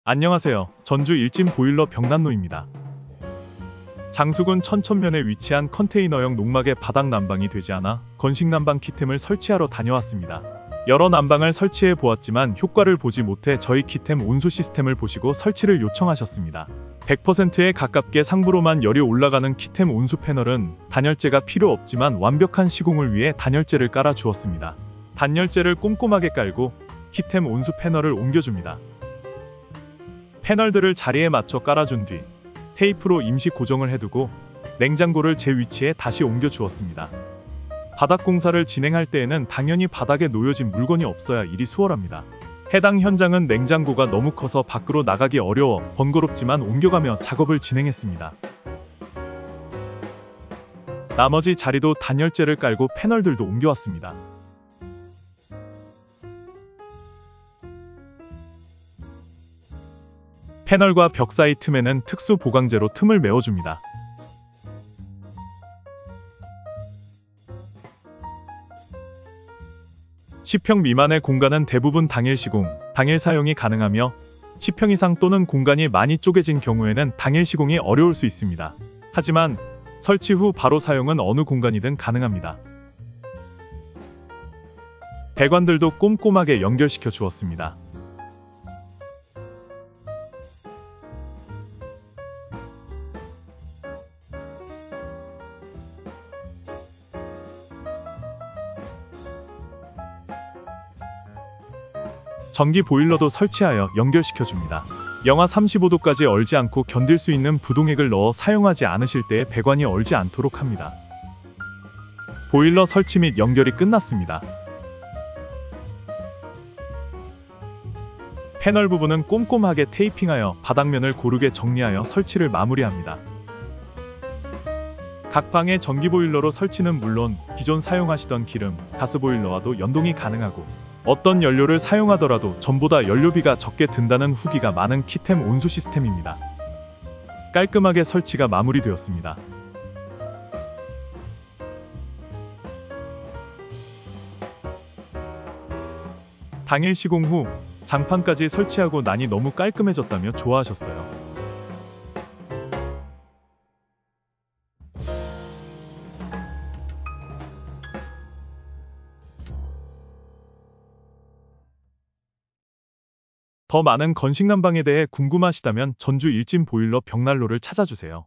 안녕하세요. 전주 일진 보일러 벽난로입니다. 장수군 천천면에 위치한 컨테이너형 농막에 바닥 난방이 되지 않아 건식 난방 키템을 설치하러 다녀왔습니다. 여러 난방을 설치해 보았지만 효과를 보지 못해 저희 키템 온수 시스템을 보시고 설치를 요청하셨습니다. 100%에 가깝게 상부로만 열이 올라가는 키템 온수 패널은 단열재가 필요 없지만 완벽한 시공을 위해 단열재를 깔아 주었습니다. 단열재를 꼼꼼하게 깔고 키템 온수 패널을 옮겨줍니다. 패널들을 자리에 맞춰 깔아준 뒤 테이프로 임시 고정을 해두고 냉장고를 제 위치에 다시 옮겨 주었습니다. 바닥 공사를 진행할 때에는 당연히 바닥에 놓여진 물건이 없어야 일이 수월합니다. 해당 현장은 냉장고가 너무 커서 밖으로 나가기 어려워 번거롭지만 옮겨가며 작업을 진행했습니다. 나머지 자리도 단열재를 깔고 패널들도 옮겨왔습니다. 패널과 벽 사이 틈에는 특수 보강재로 틈을 메워줍니다. (10평) 미만의 공간은 대부분 당일 시공, 당일 사용이 가능하며 10평 이상 또는 공간이 많이 쪼개진 경우에는 당일 시공이 어려울 수 있습니다. 하지만 설치 후 바로 사용은 어느 공간이든 가능합니다. 배관들도 꼼꼼하게 연결시켜 주었습니다. 전기 보일러도 설치하여 연결시켜줍니다. 영하 35도까지 얼지 않고 견딜 수 있는 부동액을 넣어 사용하지 않으실 때에 배관이 얼지 않도록 합니다. 보일러 설치 및 연결이 끝났습니다. 패널 부분은 꼼꼼하게 테이핑하여 바닥면을 고르게 정리하여 설치를 마무리합니다. 각 방의 전기 보일러로 설치는 물론 기존 사용하시던 기름, 가스 보일러와도 연동이 가능하고 어떤 연료를 사용하더라도 전보다 연료비가 적게 든다는 후기가 많은 키템 온수 시스템입니다. 깔끔하게 설치가 마무리되었습니다. 당일 시공 후 장판까지 설치하고 나니 너무 깔끔해졌다며 좋아하셨어요. 더 많은 건식 난방에 대해 궁금하시다면 전주 일진 보일러 벽난로를 찾아주세요.